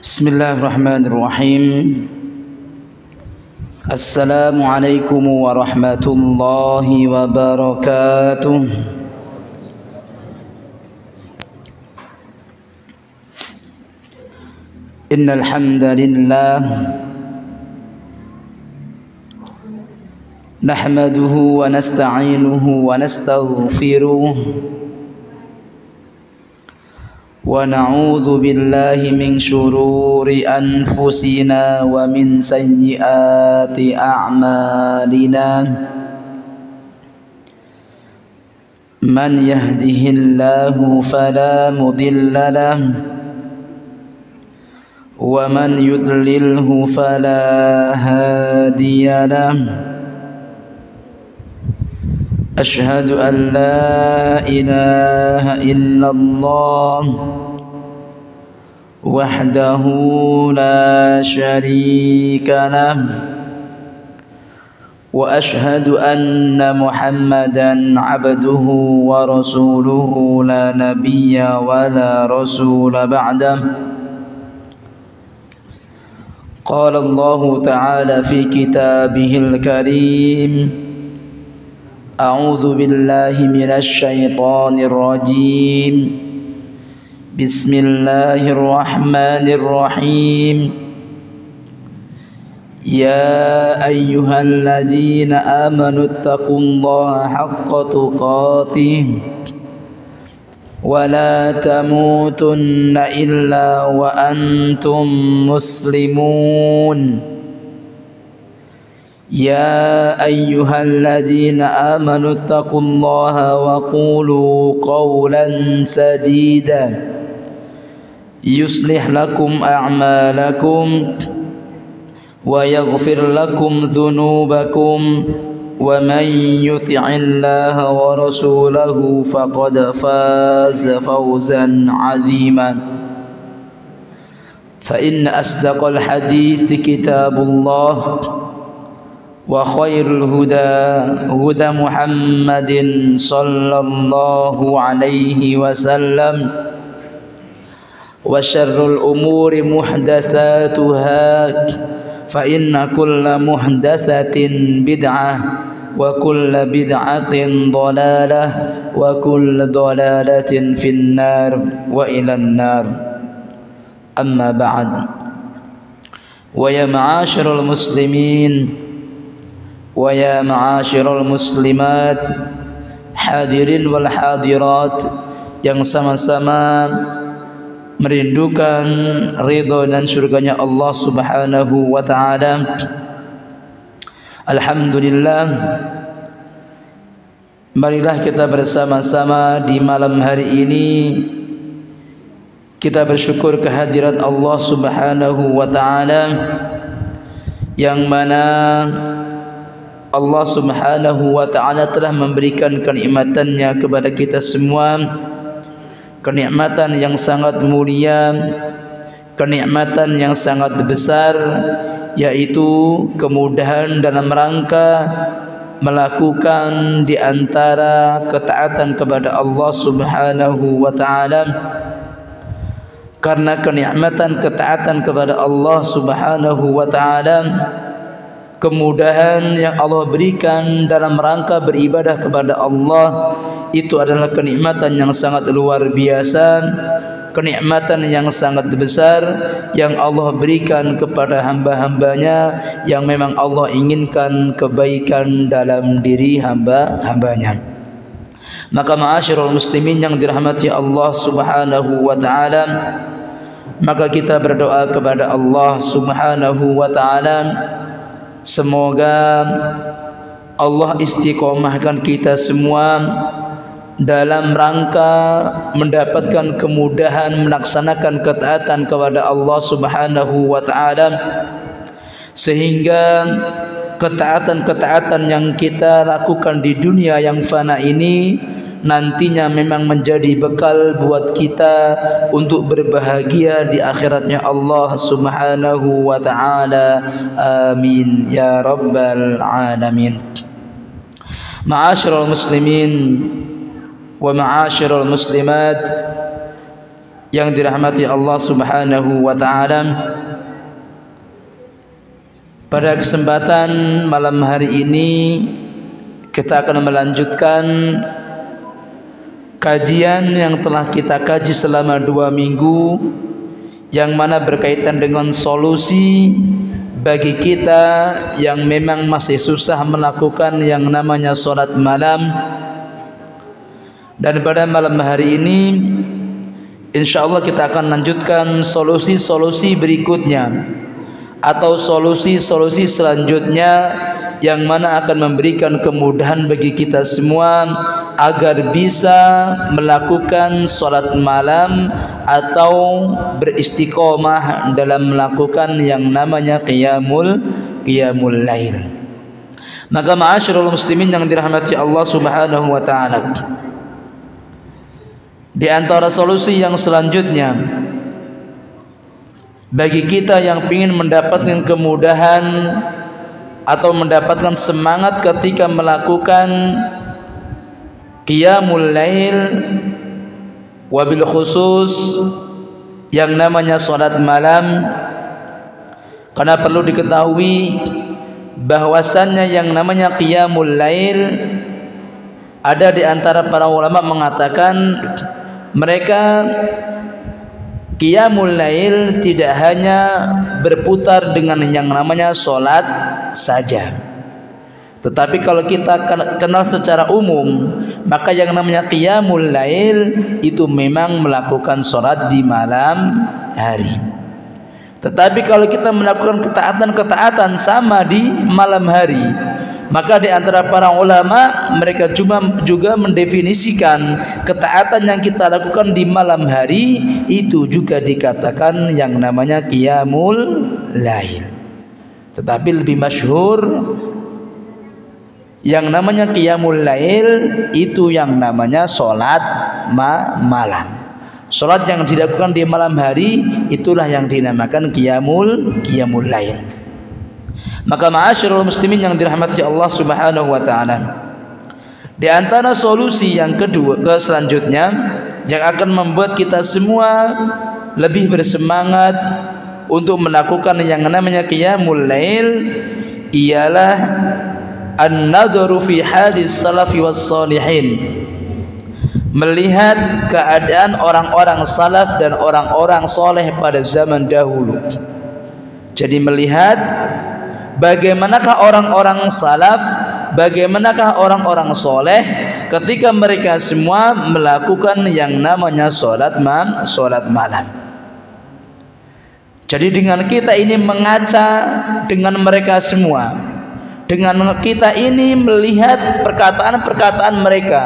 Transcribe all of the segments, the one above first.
Bismillahirrahmanirrahim. Assalamualaikum warahmatullahi wabarakatuh. Innal hamdalillah nahmaduhu wa nasta'inuhu wa nastaghfiruh wa na'udzu billahi min syururi anfusina wa min sayyiati a'malina. Man yahdihillahu fala mudilla lahu wa man yudlilhu fala hadiya lahu. Ashhadu an la ilaha illallah wahdahu la syarika lah wa ashhadu anna Muhammadan abduhu wa rasuluhu la nabiyya wa la rasula ba'dah. Qala Allah ta'ala fi kitabihil karim: A'udzu billahi minasy syaithanir rajim. Bismillahirrahmanirrahim. Ya ayyuhalladzina amanu taqullaha haqqa tuqatih wa la tamutunna illa wa antum muslimun. Ya ayyuhalladzina amanu taqullaha wa qulu qawlan sadida yuslih lakum a'malakum wa yaghfir lakum dhunubakum wa man yuti'illaha wa rasulahu faqad faza fawzan 'azima. Fa inna asdaqal hadithi kitabullah wa khairul huda huda Muhammadin sallallahu alaihi wasallam wa syarrul umuri muhdatsatuha fa inna kulla muhdatsatin bid'ah wa kulla bid'atin dhalalah wa kulla dhalalatin finnar wa ilan nar. Amma ba'd. Wa ya ma'asyiral muslimin wa ya ma'asyiral muslimat, hadirin wal hadirat yang sama-sama merindukan ridha dan surganya Allah Subhanahu wa ta'ala. Alhamdulillah, marilah kita bersama-sama di malam hari ini kita bersyukur kehadirat Allah Subhanahu wa ta'ala, yang mana Allah Subhanahu wa ta'ala telah memberikan kenikmatannya kepada kita semua, kenikmatan yang sangat mulia, kenikmatan yang sangat besar, yaitu kemudahan dalam rangka melakukan di antara ketaatan kepada Allah Subhanahu wa ta'ala. Karena kenikmatan ketaatan kepada Allah Subhanahu wa ta'ala, kemudahan yang Allah berikan dalam rangka beribadah kepada Allah, itu adalah kenikmatan yang sangat luar biasa, kenikmatan yang sangat besar yang Allah berikan kepada hamba-hambanya yang memang Allah inginkan kebaikan dalam diri hamba-hambanya. Maka ma'asyiral muslimin yang dirahmati Allah Subhanahu wa ta'ala, maka kita berdoa kepada Allah Subhanahu wa ta'ala, semoga Allah istiqomahkan kita semua dalam rangka mendapatkan kemudahan melaksanakan ketaatan kepada Allah Subhanahu wa ta'ala, sehingga ketaatan-ketaatan yang kita lakukan di dunia yang fana ini nantinya memang menjadi bekal buat kita untuk berbahagia di akhiratnya Allah Subhanahu wa ta'ala. Amin ya rabbal alamin. Ma'asyiral muslimin wa ma'asyiral muslimat, yang dirahmati Allah Subhanahu wa taala, pada kesempatan malam hari ini kita akan melanjutkan kajian yang telah kita kaji selama 2 minggu, yang mana berkaitan dengan solusi bagi kita yang memang masih susah melakukan yang namanya sholat malam. Dan pada malam hari ini insyaallah kita akan lanjutkan solusi-solusi berikutnya atau solusi-solusi selanjutnya, yang mana akan memberikan kemudahan bagi kita semua agar bisa melakukan sholat malam atau beristiqomah dalam melakukan yang namanya qiyamul lail. Maka ma'asyiral muslimin yang dirahmati Allah Subhanahu wa taala, di antara solusi yang selanjutnya bagi kita yang ingin mendapatkan kemudahan atau mendapatkan semangat ketika melakukan qiyamul lail, wabil khusus yang namanya salat malam, karena perlu diketahui bahwasannya yang namanya qiyamul lail, ada di antara para ulama mengatakan mereka qiyamul lail tidak hanya berputar dengan yang namanya sholat saja, tetapi kalau kita kenal secara umum, maka yang namanya qiyamul lail itu memang melakukan sholat di malam hari. Tetapi kalau kita melakukan ketaatan sama di malam hari, maka di antara para ulama mereka juga mendefinisikan ketaatan yang kita lakukan di malam hari itu juga dikatakan yang namanya qiyamul lail. Tetapi lebih masyhur yang namanya qiyamul lail itu yang namanya sholat malam. Sholat yang dilakukan di malam hari itulah yang dinamakan qiyamul lail. Maka ma'asyiral muslimin yang dirahmati Allah Subhanahu wa taala, di antara solusi yang selanjutnya yang akan membuat kita semua lebih bersemangat untuk melakukan yang namanya qiyamul lail ialah an-nadharu fi hadis salafi was salihin, melihat keadaan orang-orang salaf dan orang-orang soleh pada zaman dahulu. Jadi melihat bagaimanakah orang-orang salaf, bagaimanakah orang-orang soleh ketika mereka semua melakukan yang namanya sholat malam. Jadi dengan kita ini mengaca dengan mereka semua, dengan kita ini melihat perkataan-perkataan mereka,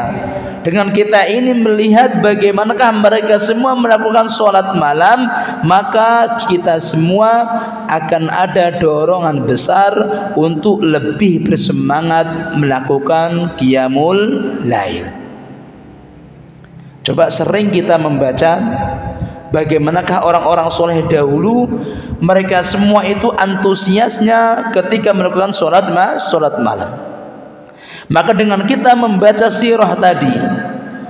dengan kita ini melihat bagaimanakah mereka semua melakukan sholat malam, maka kita semua akan ada dorongan besar untuk lebih bersemangat melakukan qiyamul lail. Coba sering kita membaca bagaimanakah orang-orang soleh dahulu, mereka semua itu antusiasnya ketika melakukan sholat malam. Maka dengan kita membaca sirah tadi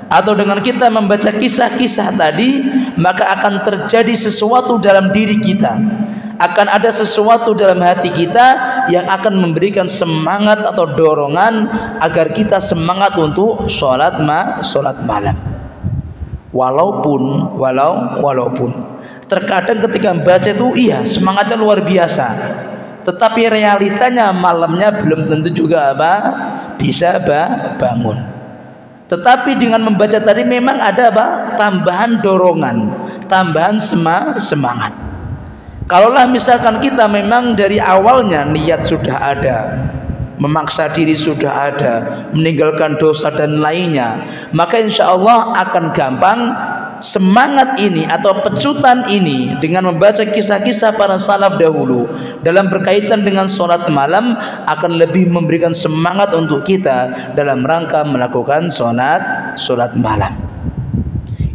atau dengan kita membaca kisah-kisah tadi, maka akan terjadi sesuatu dalam diri kita, akan ada sesuatu dalam hati kita yang akan memberikan semangat atau dorongan agar kita semangat untuk sholat malam. Walaupun terkadang ketika membaca itu iya semangatnya luar biasa, tetapi realitanya malamnya belum tentu juga bisa bangun. Tetapi dengan membaca tadi memang ada tambahan dorongan, tambahan semangat. Kalaulah misalkan kita memang dari awalnya niat sudah ada, memaksa diri sudah ada, meninggalkan dosa dan lainnya, maka insya Allah akan gampang semangat ini atau pecutan ini dengan membaca kisah-kisah para salaf dahulu dalam berkaitan dengan sholat malam akan lebih memberikan semangat untuk kita dalam rangka melakukan sholat malam.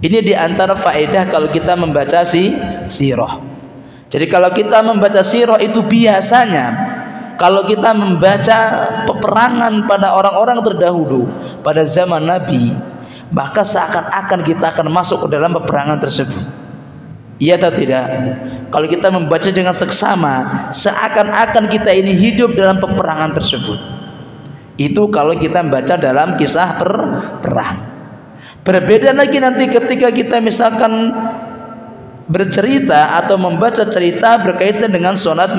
Ini diantara faedah kalau kita membaca sirah. Jadi kalau kita membaca sirah itu biasanya kalau kita membaca peperangan pada orang-orang terdahulu pada zaman Nabi, maka seakan-akan kita akan masuk ke dalam peperangan tersebut. Iya atau tidak? Kalau kita membaca dengan seksama, seakan-akan kita ini hidup dalam peperangan tersebut. Itu kalau kita membaca dalam kisah perang. Berbeda lagi nanti ketika kita misalkan bercerita atau membaca cerita berkaitan dengan sholat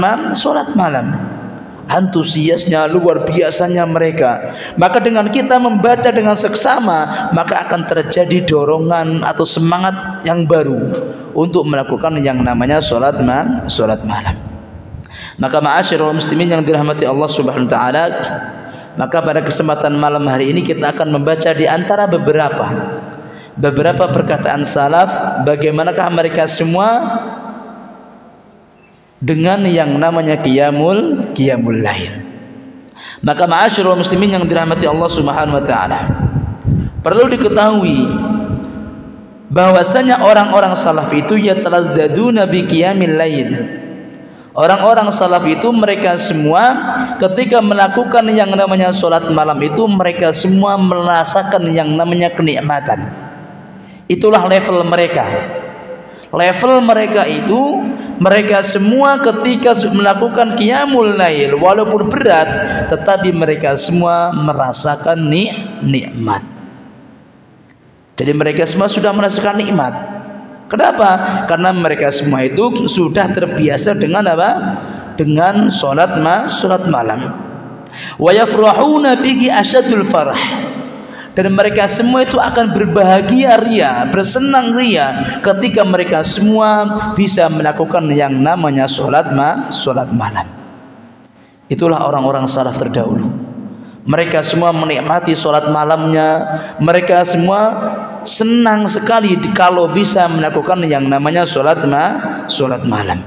malam. Antusiasnya luar biasanya mereka. Maka dengan kita membaca dengan seksama, maka akan terjadi dorongan atau semangat yang baru untuk melakukan yang namanya sholat malam. Maka ma'asyiral muslimin yang dirahmati Allah Subhanahu wa taala, maka pada kesempatan malam hari ini kita akan membaca di antara beberapa perkataan salaf, bagaimanakah mereka semua dengan yang namanya qiyamul lail. Maka ma'asyiral muslimin yang dirahmati Allah Subhanahu wa taala, perlu diketahui bahwasanya orang-orang salaf itu yatalazzaduna bi qiyamil lail. Orang-orang salaf itu mereka semua ketika melakukan yang namanya salat malam itu mereka semua merasakan yang namanya kenikmatan. Itulah level mereka. Level mereka itu mereka semua ketika melakukan qiyamul lail walaupun berat, tetapi mereka semua merasakan nikmat. Jadi mereka semua sudah merasakan nikmat. Kenapa? Karena mereka semua itu sudah terbiasa dengan apa? Dengan salat malam. Wa yafrahuna bihi asyadul farah. Dan mereka semua itu akan berbahagia ria, bersenang ria ketika mereka semua bisa melakukan yang namanya sholat malam. Itulah orang-orang salaf terdahulu. Mereka semua menikmati sholat malamnya. Mereka semua senang sekali kalau bisa melakukan yang namanya sholat malam.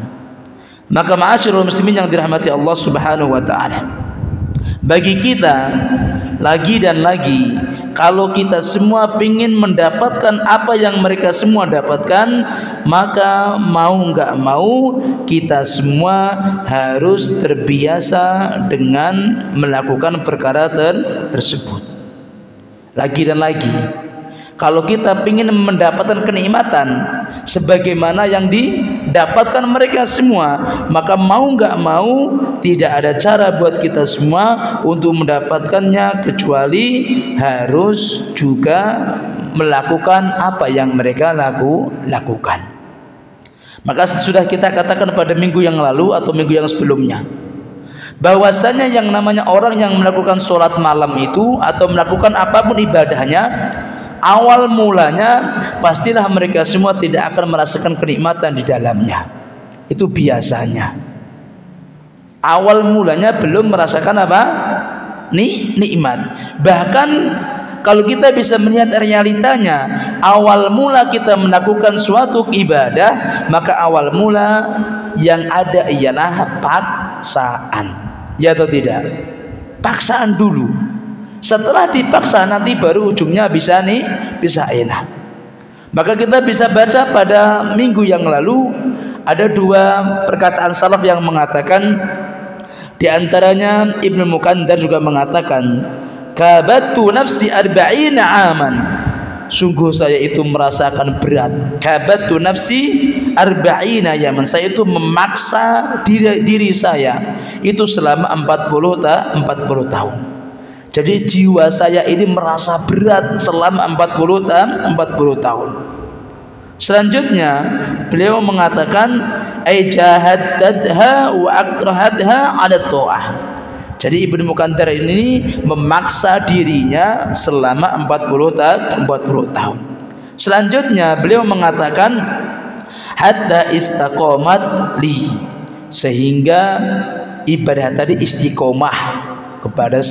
Maka ma'asyiral muslimin yang dirahmati Allah Subhanahu wa taala, bagi kita lagi dan lagi, kalau kita semua ingin mendapatkan apa yang mereka semua dapatkan, maka mau nggak mau kita semua harus terbiasa dengan melakukan perkara tersebut. Lagi dan lagi, kalau kita ingin mendapatkan kenikmatan sebagaimana yang didapatkan mereka semua, maka mau nggak mau tidak ada cara buat kita semua untuk mendapatkannya kecuali harus juga melakukan apa yang mereka lakukan. Maka sudah kita katakan pada minggu yang lalu atau minggu yang sebelumnya, bahwasanya yang namanya orang yang melakukan sholat malam itu atau melakukan apapun ibadahnya, awal mulanya pastilah mereka semua tidak akan merasakan kenikmatan di dalamnya. Itu biasanya. Awal mulanya belum merasakan apa? Nikmat. Bahkan kalau kita bisa melihat realitanya, awal mula kita melakukan suatu ibadah, maka awal mula yang ada ialah paksaan. Ya atau tidak? Paksaan dulu. Setelah dipaksa nanti baru ujungnya bisa enak. Maka kita bisa baca pada minggu yang lalu ada dua perkataan salaf yang mengatakan, di antaranya Ibnu Mukandar juga mengatakan, kabatu nafsi arba'ina aman, sungguh saya itu merasakan berat. Kabatu nafsi arba'ina yaman, saya itu memaksa diri saya itu selama 40 tahun. Jadi jiwa saya ini merasa berat selama 40 tahun. Selanjutnya beliau mengatakan ay jahadha wa akrahadha ala ta'ah. Jadi Ibnu Mukandar ini memaksa dirinya selama 40 tahun. Selanjutnya beliau mengatakan hatta istaqamat li, sehingga ibadah tadi istiqomah kepada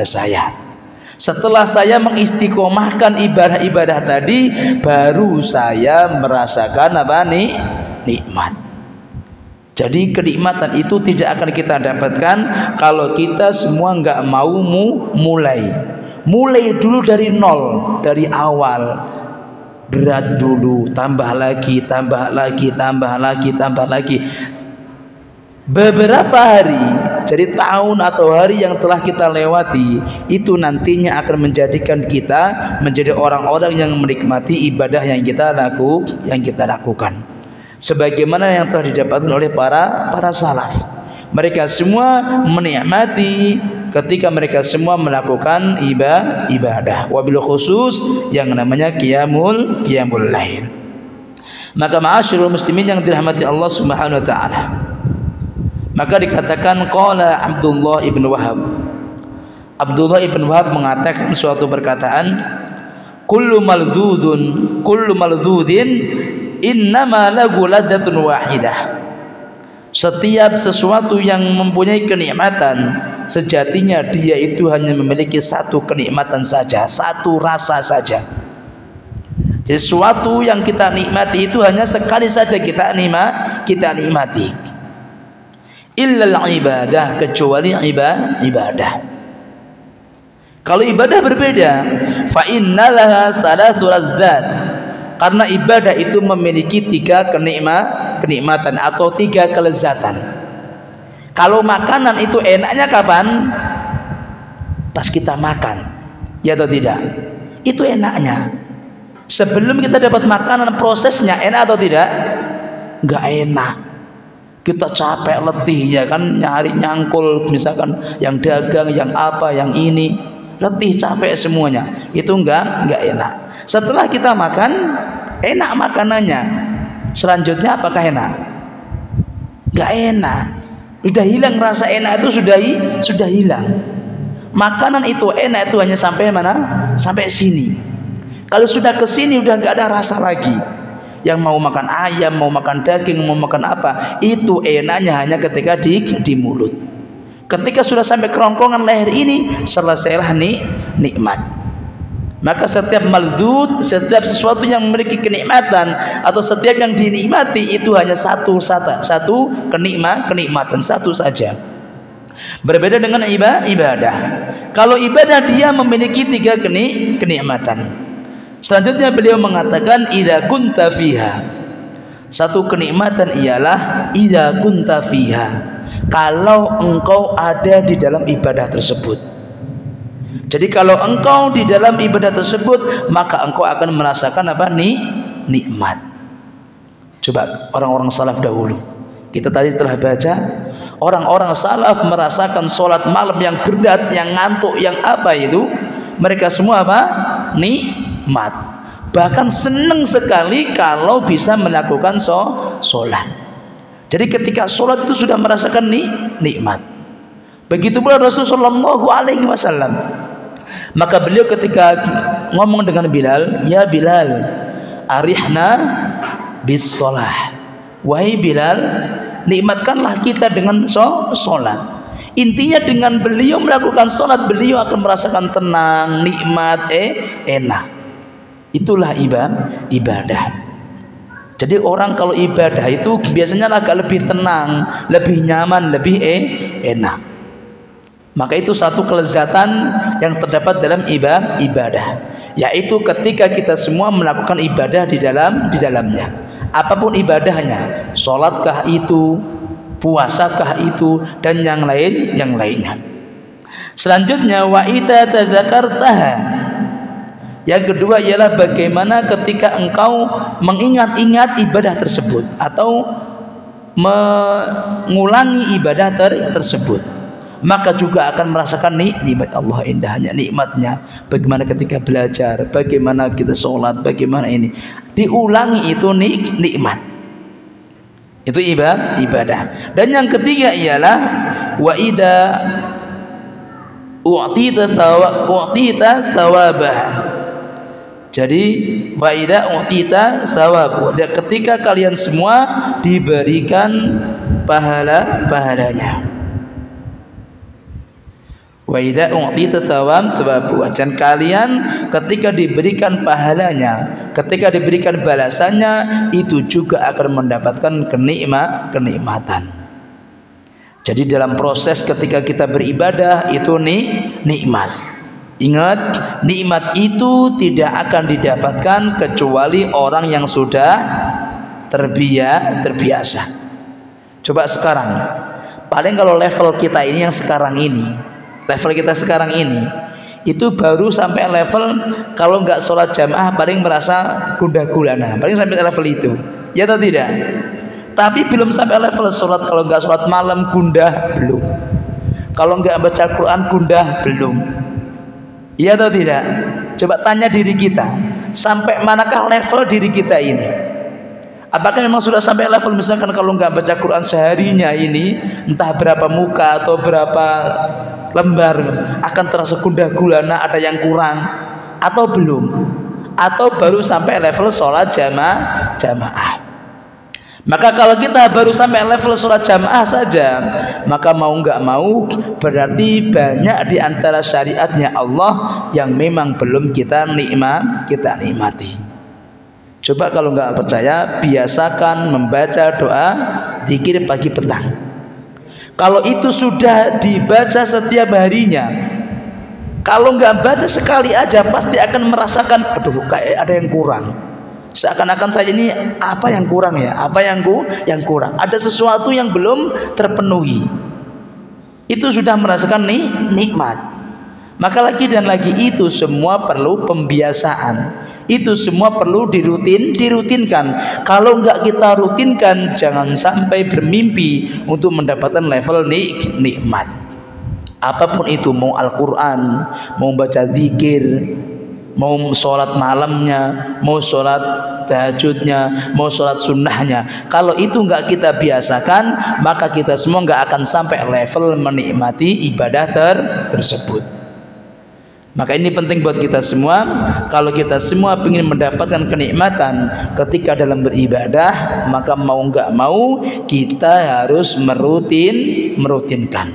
saya. Setelah saya mengistiqomahkan ibadah-ibadah tadi, baru saya merasakan apa? Nikmat. Jadi kenikmatan itu tidak akan kita dapatkan kalau kita semua nggak mau mulai dulu dari nol, dari awal. Berat dulu, tambah lagi. Beberapa hari, jadi tahun atau hari yang telah kita lewati, itu nantinya akan menjadikan kita menjadi orang-orang yang menikmati ibadah yang kita lakukan. sebagaimana yang telah didapatkan oleh para salaf. Mereka semua menikmati ketika mereka semua melakukan ibadah, wabil khusus yang namanya qiyamul lail. Maka ma'asyiral muslimin yang dirahmati Allah Subhanahu wa taala, maka dikatakan qala Abdullah ibn Wahab. Abdullah ibn Wahab mengatakan suatu perkataan, kullu maldudin innama lahu ladzatun wahidah. Setiap sesuatu yang mempunyai kenikmatan, sejatinya dia itu hanya memiliki satu kenikmatan saja, satu rasa saja. Jadi sesuatu yang kita nikmati itu hanya sekali saja kita nikmati. Illal ibadah, kecuali ibadah. Kalau ibadah berbeda, fa innalaha salasu lazzat. Karena ibadah itu memiliki 3 kenikmatan atau 3 kelezatan. Kalau makanan itu enaknya kapan? Pas kita makan, ya atau tidak? Itu enaknya. Sebelum kita dapat makanan, prosesnya enak atau tidak? Enggak enak. Kita capek, letih, ya kan, nyari nyangkul, misalkan yang dagang, yang apa, yang ini, letih, capek semuanya. Itu enggak enak. Setelah kita makan, enak makanannya. Selanjutnya apakah enak? Enggak enak. Sudah hilang rasa enak itu, sudah hilang. Makanan itu enak itu hanya sampai mana? Sampai sini. Kalau sudah ke sini udah enggak ada rasa lagi. Yang mau makan ayam, mau makan daging, mau makan apa, itu enaknya hanya ketika di mulut. Ketika sudah sampai kerongkongan leher ini, selesailah nikmat. Maka setiap maldud, setiap sesuatu yang memiliki kenikmatan atau setiap yang dinikmati itu hanya satu kenikmatan satu saja. Berbeda dengan ibadah. Kalau ibadah dia memiliki 3 kenikmatan. Selanjutnya beliau mengatakan idza kunta fiha. Satu kenikmatan ialah idza kunta fiha, kalau engkau ada di dalam ibadah tersebut. Jadi kalau engkau di dalam ibadah tersebut, maka engkau akan merasakan apa? Nikmat. Coba orang-orang salaf dahulu, kita tadi telah baca, orang-orang salaf merasakan sholat malam yang berat, yang ngantuk, yang apa itu, mereka semua apa? Nikmat. Bahkan senang sekali kalau bisa melakukan sholat. Jadi ketika sholat itu sudah merasakan nikmat. Begitu pula Rasulullah SAW. Maka beliau ketika ngomong dengan Bilal, ya Bilal, arihna bis sholah. Wahai Bilal, nikmatkanlah kita dengan sholat. Intinya dengan beliau melakukan sholat, beliau akan merasakan tenang, nikmat, enak. Itulah ibadah. Jadi orang kalau ibadah itu biasanya agak lebih tenang, lebih nyaman, lebih enak. Maka itu satu kelezatan yang terdapat dalam ibadah, yaitu ketika kita semua melakukan ibadah di dalamnya. Apapun ibadahnya, sholatkah itu, puasakah itu, dan yang lainnya. Selanjutnya wa idza tadzakartaha. Yang kedua ialah bagaimana ketika engkau mengingat-ingat ibadah tersebut atau mengulangi ibadah tersebut, maka juga akan merasakan nikmat Allah, indahnya nikmatnya. Bagaimana ketika belajar, bagaimana kita sholat, bagaimana ini diulangi, itu nikmat. Itu ibadah. Dan yang ketiga ialah wa idza u'tita thawabah. Jadi wa idza u'tita thawab, ketika kalian semua diberikan pahalanya. Wa idza u'tita thawabu, dan kalian ketika diberikan pahalanya, ketika diberikan balasannya, itu juga akan mendapatkan kenikmatan. Jadi dalam proses ketika kita beribadah itu nikmat. Ingat, nikmat itu tidak akan didapatkan kecuali orang yang sudah terbiasa. Coba sekarang, paling kalau level kita ini yang sekarang ini, level kita sekarang ini, itu baru sampai level kalau nggak sholat jamaah paling merasa gundah gulana, paling sampai level itu, ya atau tidak? Tapi belum sampai level sholat. Kalau nggak sholat malam gundah, belum. Kalau nggak baca Quran gundah, belum. Iya atau tidak? Coba tanya diri kita, sampai manakah level diri kita ini? Apakah memang sudah sampai level misalkan kalau nggak baca Quran seharinya ini, entah berapa muka atau berapa lembar, akan terasa gundah gulana, ada yang kurang, atau belum? Atau baru sampai level sholat jamaah? Maka kalau kita baru sampai level sholat jamaah saja, maka mau nggak mau berarti banyak di antara syariatnya Allah yang memang belum kita nikmati. Coba kalau nggak percaya, biasakan membaca doa zikir pagi petang. Kalau itu sudah dibaca setiap harinya, kalau nggak baca sekali aja pasti akan merasakan, aduh kayak ada yang kurang. Seakan-akan saya ini apa yang kurang ya? Apa yang kurang? Ada sesuatu yang belum terpenuhi. Itu sudah merasakan nikmat. Maka lagi dan lagi itu semua perlu pembiasaan. Itu semua perlu dirutinkan. Kalau enggak kita rutinkan, jangan sampai bermimpi untuk mendapatkan level nikmat. Apapun itu, mau Al-Quran, mau baca zikir, mau sholat malamnya, mau sholat tahajudnya, mau sholat sunnahnya, kalau itu enggak kita biasakan, maka kita semua enggak akan sampai level menikmati ibadah tersebut. Maka ini penting buat kita semua. Kalau kita semua ingin mendapatkan kenikmatan ketika dalam beribadah, maka mau enggak mau kita harus merutinkan.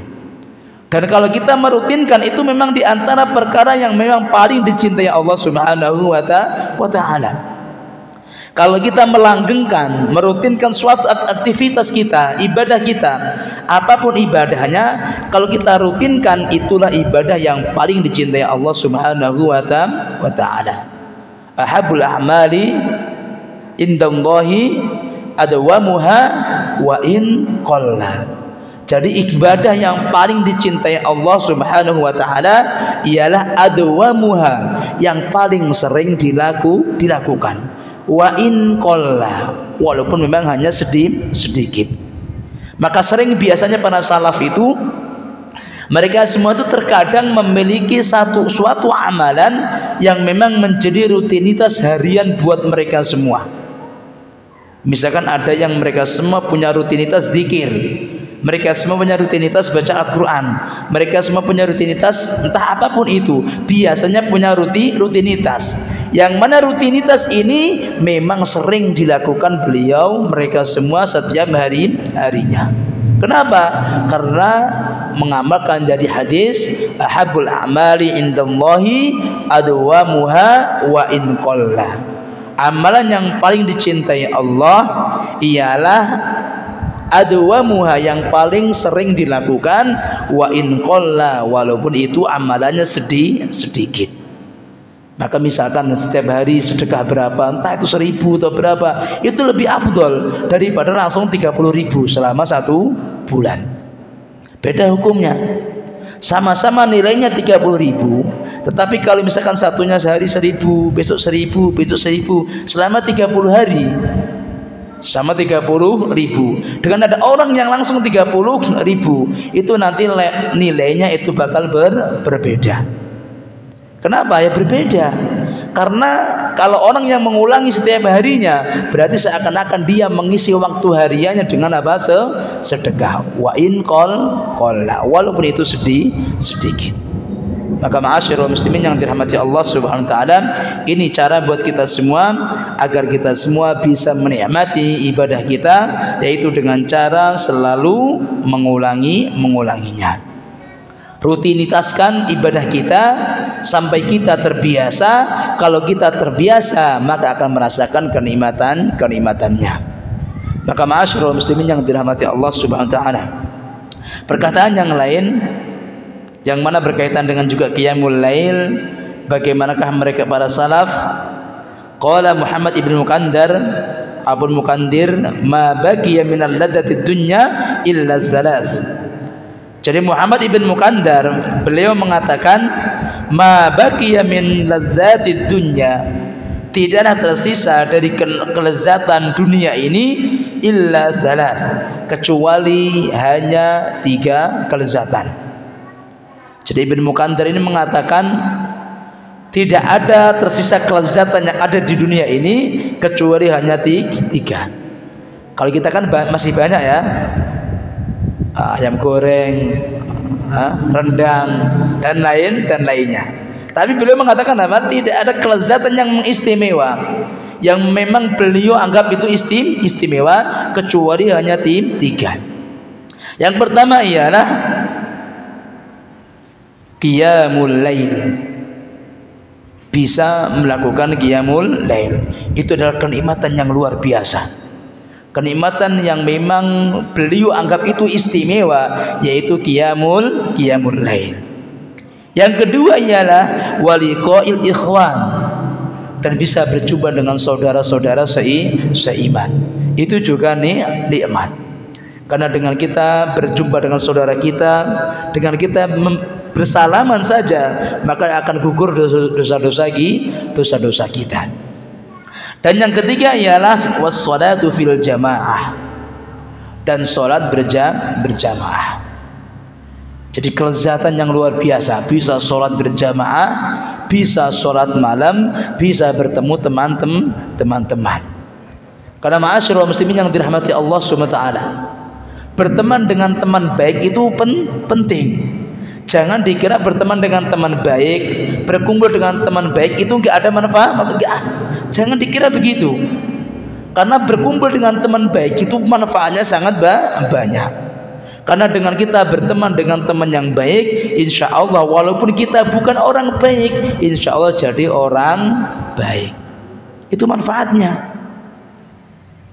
Dan kalau kita merutinkan, itu memang diantara perkara yang memang paling dicintai Allah Subhanahu wa ta'ala. Kalau kita melanggengkan, merutinkan suatu aktivitas kita, ibadah kita, apapun ibadahnya, kalau kita rutinkan, itulah ibadah yang paling dicintai Allah Subhanahu wa ta'ala. Ahabul a'mali indallahi adwamuha wa in qalla. Jadi ibadah yang paling dicintai Allah Subhanahu wa ta'ala ialah adwamuha, yang paling sering dilakukan. Wa in qalla, walaupun memang hanya sedikit. Maka sering biasanya para salaf itu, mereka semua itu terkadang memiliki suatu amalan yang memang menjadi rutinitas harian buat mereka semua. Misalkan ada yang mereka semua punya rutinitas zikir, mereka semua punya rutinitas baca Al-Quran, mereka semua punya rutinitas entah apapun itu, biasanya punya rutinitas. Yang mana rutinitas ini memang sering dilakukan mereka semua setiap harinya. Kenapa? Karena mengamalkan dari hadis ahabul a'mali indallahi adwamuha wa in qalla. Amalan yang paling dicintai Allah ialah adwamuha, yang paling sering dilakukan, wa in qalla, walaupun itu amalannya sedikit. Maka misalkan setiap hari sedekah berapa, entah itu 1.000 atau berapa, itu lebih afdol daripada langsung 30.000 selama 1 bulan. Beda hukumnya. Sama-sama nilainya 30.000, tetapi kalau misalkan satunya sehari 1.000, besok 1.000, besok 1.000, selama 30 hari sama 30.000. Dengan ada orang yang langsung 30.000, itu nanti nilainya itu bakal berbeda. Kenapa ya berbeda? Karena kalau orang yang mengulangi setiap harinya, berarti seakan-akan dia mengisi waktu hariannya dengan apa? Sedekah. Wa in qalla, walaupun itu sedikit. Maka ma'asyiral muslimin yang dirahmati Allah Subhanahu wa taala, ini cara buat kita semua agar kita semua bisa menikmati ibadah kita, yaitu dengan cara selalu mengulanginya. Rutinitaskan ibadah kita sampai kita terbiasa. Kalau kita terbiasa, maka akan merasakan kenikmatannya. Maka ma'asyiral muslimin yang dirahmati Allah Subhanahu wa taala, perkataan yang lain yang mana berkaitan dengan juga qiyamul lail, bagaimanakah mereka para salaf? Qala Muhammad ibn Muqandar, Abu Muqandir, ma baqiya minal ladzatid dunya illa tsalas. Jadi Muhammad ibn Muqandar, beliau mengatakan, ma baqiya min ladzatid dunya, tidaklah tersisa dari kelezatan dunia ini illa salas, kecuali hanya 3 kelezatan. Jadi Ibnu Muqantar ini mengatakan tidak ada tersisa kelezatan yang ada di dunia ini kecuali hanya 3. Kalau kita kan masih banyak ya, ayam goreng, rendang dan lainnya. Tapi beliau mengatakan apa? Tidak ada kelezatan yang mengistimewa, yang memang beliau anggap itu istimewa kecuali hanya 3. Yang pertama ialah qiyamul lail. Bisa melakukan qiyamul lail. Itu adalah kenikmatan yang luar biasa, kenikmatan yang memang beliau anggap itu istimewa, yaitu qiyamul lail. Yang kedua ialah waliqa'il ikhwan, dan bisa berjumpa dengan saudara-saudara seiman. Itu juga nikmat, karena dengan kita berjumpa dengan saudara kita, dengan kita bersalaman saja, maka akan gugur dosa-dosa kita. Dan yang ketiga ialah wassalatu fil jamaah, dan salat berjamaah. Jadi kelezatan yang luar biasa, bisa salat berjamaah, bisa salat malam, bisa bertemu teman-teman. Karena ma'asyiral muslimin yang dirahmati Allah Subhanahu wa taala, berteman dengan teman baik itu penting. Jangan dikira berteman dengan teman baik, berkumpul dengan teman baik itu enggak ada manfaat. Enggak. Jangan dikira begitu. Karena berkumpul dengan teman baik itu manfaatnya sangat banyak. Karena dengan kita berteman dengan teman yang baik, insya Allah walaupun kita bukan orang baik, insya Allah jadi orang baik. Itu manfaatnya.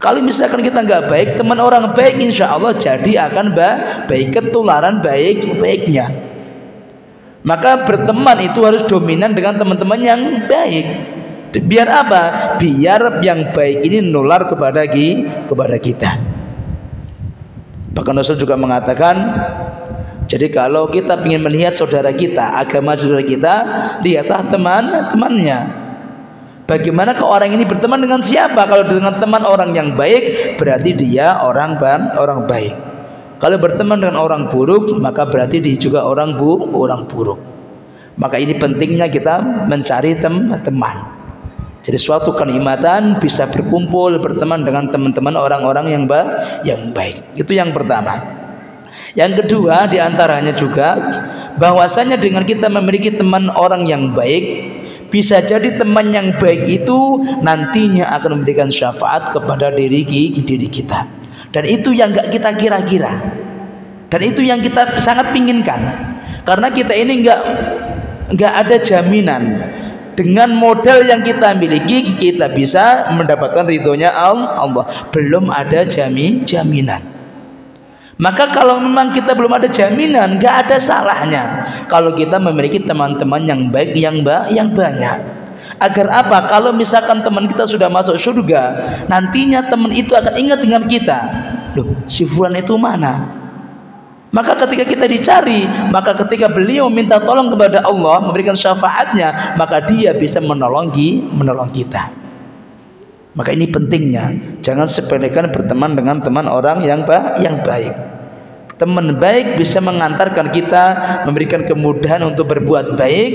Kalau misalkan kita nggak baik, teman orang baik insya Allah jadi akan baik, ketularan baiknya. Maka berteman itu harus dominan dengan teman-teman yang baik. Biar apa? Biar yang baik ini nular kepada kita. Bahkan Rasul juga mengatakan, jadi kalau kita ingin melihat saudara kita, agama saudara kita, lihatlah teman-temannya. Bagaimana kalau orang ini berteman dengan siapa? Kalau dengan teman orang yang baik, berarti dia orang baik. Kalau berteman dengan orang buruk, maka berarti dia juga orang buruk. Maka ini pentingnya kita mencari teman. Jadi suatu kenikmatan bisa berkumpul berteman dengan teman-teman orang-orang yang baik. Itu yang pertama. Yang kedua diantaranya juga bahwasanya dengan kita memiliki teman orang yang baik, bisa jadi teman yang baik itu nantinya akan memberikan syafaat kepada diri kita. Dan itu yang gak kita kira-kira, dan itu yang kita sangat pinginkan. Karena kita ini gak ada jaminan dengan modal yang kita miliki kita bisa mendapatkan ridhonya Allah. Belum ada jaminan. Maka kalau memang kita belum ada jaminan, gak ada salahnya kalau kita memiliki teman-teman yang baik yang banyak. Agar apa? Kalau misalkan teman kita sudah masuk surga, nantinya teman itu akan ingat dengan kita. Loh, si fulan itu mana? Maka ketika kita dicari, maka ketika beliau minta tolong kepada Allah, memberikan syafaatnya, maka dia bisa menolong kita. Maka ini pentingnya, jangan sepelekan berteman dengan teman orang yang baik. Teman baik bisa mengantarkan kita, memberikan kemudahan untuk berbuat baik,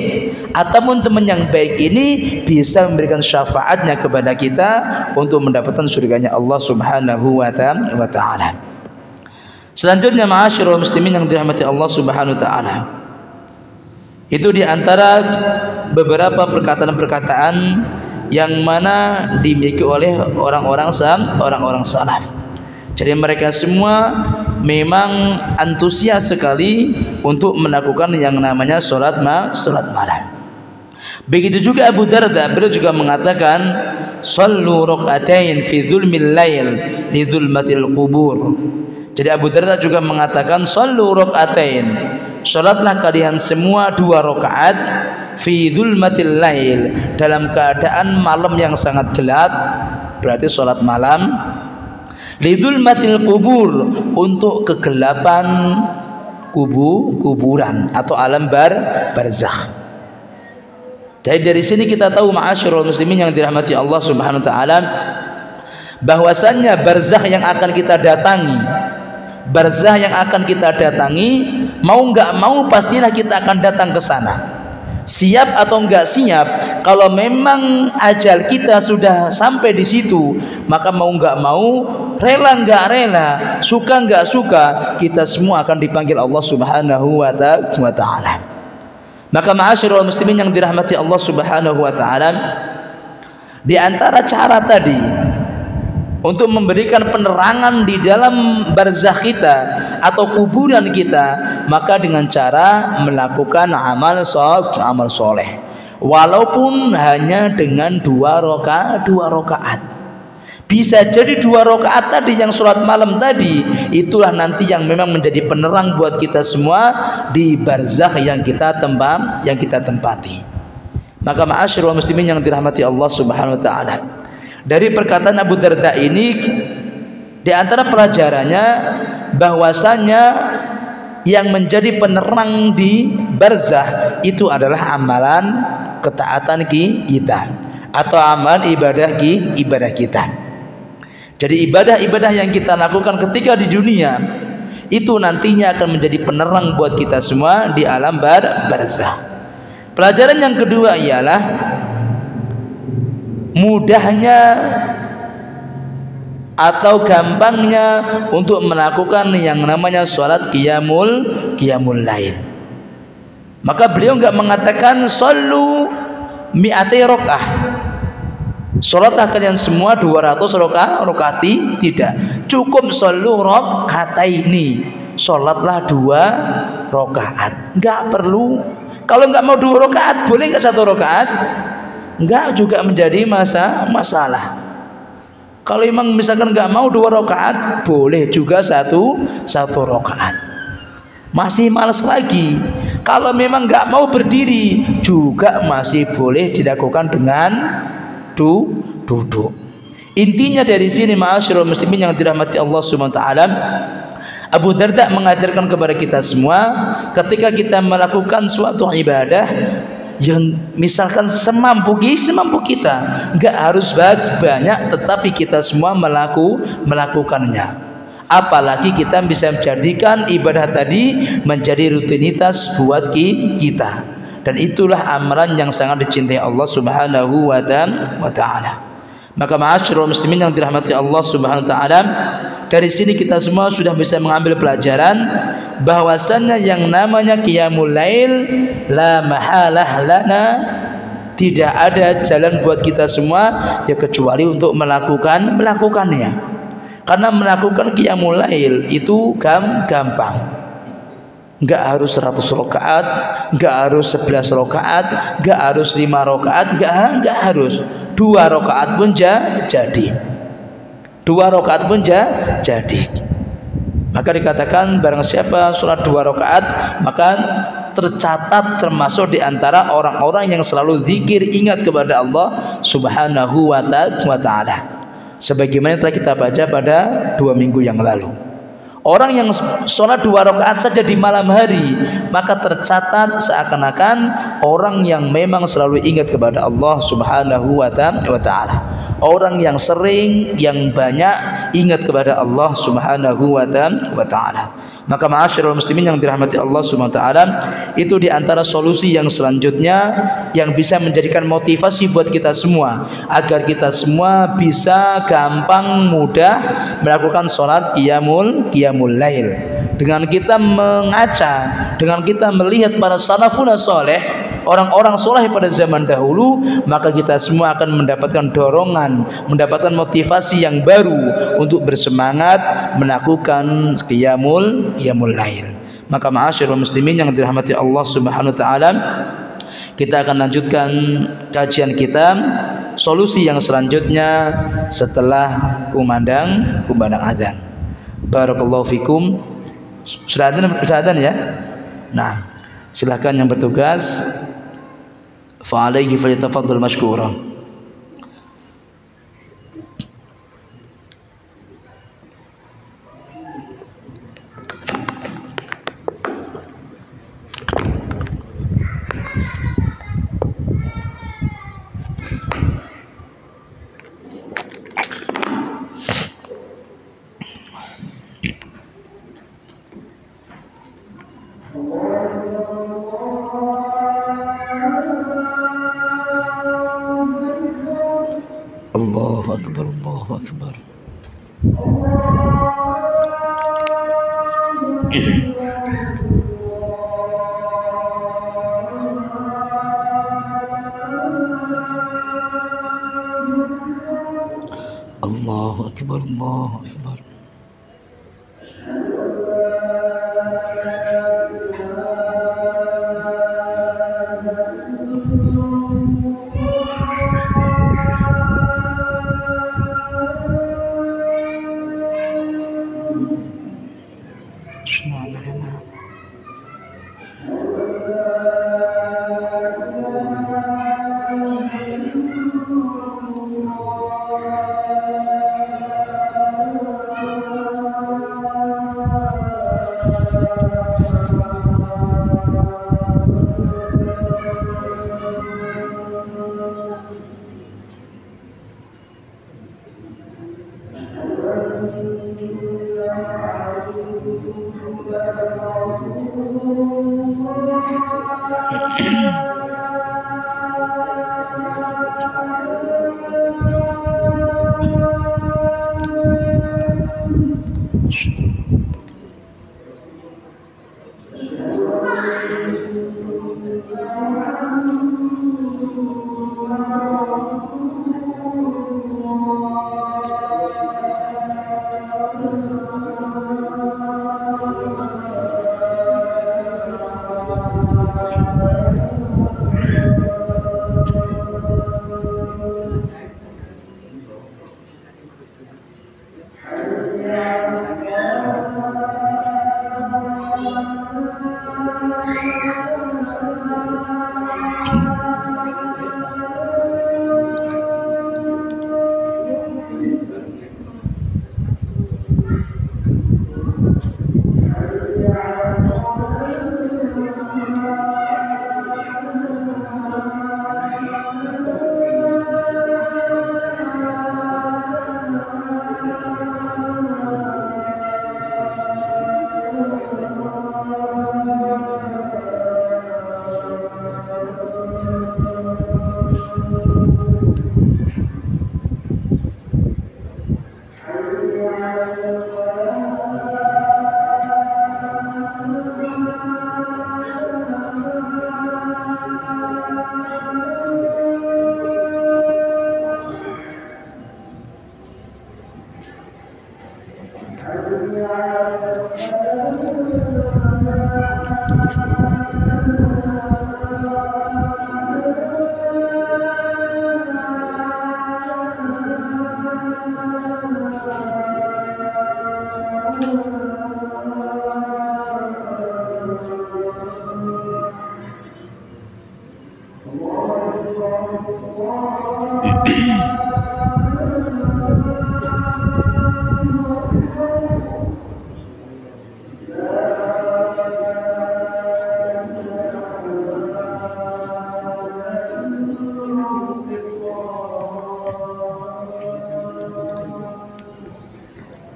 ataupun teman yang baik ini bisa memberikan syafaatnya kepada kita untuk mendapatkan surganya Allah Subhanahu wa ta'ala. Selanjutnya ma'asyiral muslimin yang dirahmati Allah Subhanahu wa ta'ala, itu diantara beberapa perkataan-perkataan yang mana dimiliki oleh orang-orang salaf. Jadi mereka semua memang antusias sekali untuk melakukan yang namanya salat malam. Begitu juga Abu Darda, beliau juga mengatakan, "Shallu rak'atain fi dzulmil lail li dzulmatil qubur." Jadi Abu Darda juga mengatakan, "Shallu rak'atain." Salatlah kalian semua 2 rakaat fi dzulmatil lail, dalam keadaan malam yang sangat gelap, berarti salat malam. Lidul matil kubur, untuk kegelapan kuburan atau alam barzakh. Jadi dari sini kita tahu ma'asyiral muslimin yang dirahmati Allah Subhanahu wa taala, bahwasannya barzakh yang akan kita datangi, barzakh yang akan kita datangi, mau nggak mau pastilah kita akan datang ke sana. Siap atau enggak siap, kalau memang ajal kita sudah sampai di situ, maka mau enggak mau, rela enggak rela, suka enggak suka, kita semua akan dipanggil Allah Subhanahu wa ta'ala. Maka ma'asyiral muslimin yang dirahmati Allah Subhanahu wa ta'ala, di antara cara tadi untuk memberikan penerangan di dalam barzakh kita atau kuburan kita, maka dengan cara melakukan amal soleh, walaupun hanya dengan 2 rakaat. Bisa jadi 2 rakaat tadi yang sholat malam tadi, itulah nanti yang memang menjadi penerang buat kita semua di barzakh yang kita tempati. Maka ma'asyiral muslimin yang dirahmati Allah Subhanahu wa ta'ala, dari perkataan Abu Darda ini, di antara pelajarannya bahwasanya yang menjadi penerang di barzakh itu adalah amalan ketaatan kita atau amal ibadah kita. Jadi ibadah-ibadah yang kita lakukan ketika di dunia itu nantinya akan menjadi penerang buat kita semua di alam barzakh. Pelajaran yang kedua ialah mudahnya atau gampangnya untuk melakukan yang namanya sholat qiyamul lail. Maka beliau enggak mengatakan shollu mi'ati rakaah, sholatlah kalian semua 200 rakaati, tidak. Cukup shollu rakaataini, sholatlah 2 rakaat. Enggak perlu, kalau enggak mau 2 rakaat boleh enggak 1 rakaat? Enggak juga menjadi masalah. Kalau memang misalkan enggak mau 2 rakaat, boleh juga satu rakaat. Masih malas lagi, kalau memang enggak mau berdiri, juga masih boleh dilakukan dengan duduk. Intinya dari sini ma'asyiral muslimin yang dirahmati Allah Subhanahu wa ta'ala, Abu Darda mengajarkan kepada kita semua, ketika kita melakukan suatu ibadah yang misalkan semampu kita, enggak harus banyak, tetapi kita semua melakukannya. Apalagi kita bisa menjadikan ibadah tadi menjadi rutinitas buat kita, dan itulah amalan yang sangat dicintai Allah Subhanahu wa ta'ala. Maka ma'asyiral muslimin yang dirahmati Allah Subhanahu wa ta'ala, dari sini kita semua sudah bisa mengambil pelajaran bahwasannya yang namanya qiyamul lail la mahalah lana, tidak ada jalan buat kita semua ya kecuali untuk melakukannya. Karena melakukan qiyamul lail itu gampang. Enggak harus 100 rakaat, enggak harus 11 rakaat, enggak harus 5 rakaat, enggak harus. 2 rakaat pun jadi. 2 rakaat pun jadi. Maka dikatakan barang siapa sholat 2 rakaat, maka tercatat termasuk di antara orang-orang yang selalu zikir, ingat kepada Allah Subhanahu wa ta'ala. Sebagaimana telah kita baca pada 2 minggu yang lalu. Orang yang sholat 2 rakaat saja di malam hari, maka tercatat seakan-akan orang yang memang selalu ingat kepada Allah Subhanahu wa ta'ala. Orang yang sering, yang banyak ingat kepada Allah Subhanahu wa ta'ala. Maka ma'asyiral muslimin yang dirahmati Allah Subhanahu wa ta'ala, itu diantara solusi yang selanjutnya yang bisa menjadikan motivasi buat kita semua, agar kita semua bisa gampang mudah melakukan sholat qiyamul lail. Dengan kita mengaca, dengan kita melihat para salafun saleh, orang-orang soleh pada zaman dahulu, maka kita semua akan mendapatkan dorongan, mendapatkan motivasi yang baru untuk bersemangat melakukan qiyamul lail. Maka ma'asyiral muslimin yang dirahmati Allah Subhanahu wa ta'ala, kita akan lanjutkan kajian kita, solusi yang selanjutnya setelah kumandang azan. Barakallahu fikum. Sudah adzan ya? Nah, silakan yang bertugas, fa'alaihi falyatafaddal mashkura. akbar, Allahu akbar. Allahu akbar, Allahu akbar.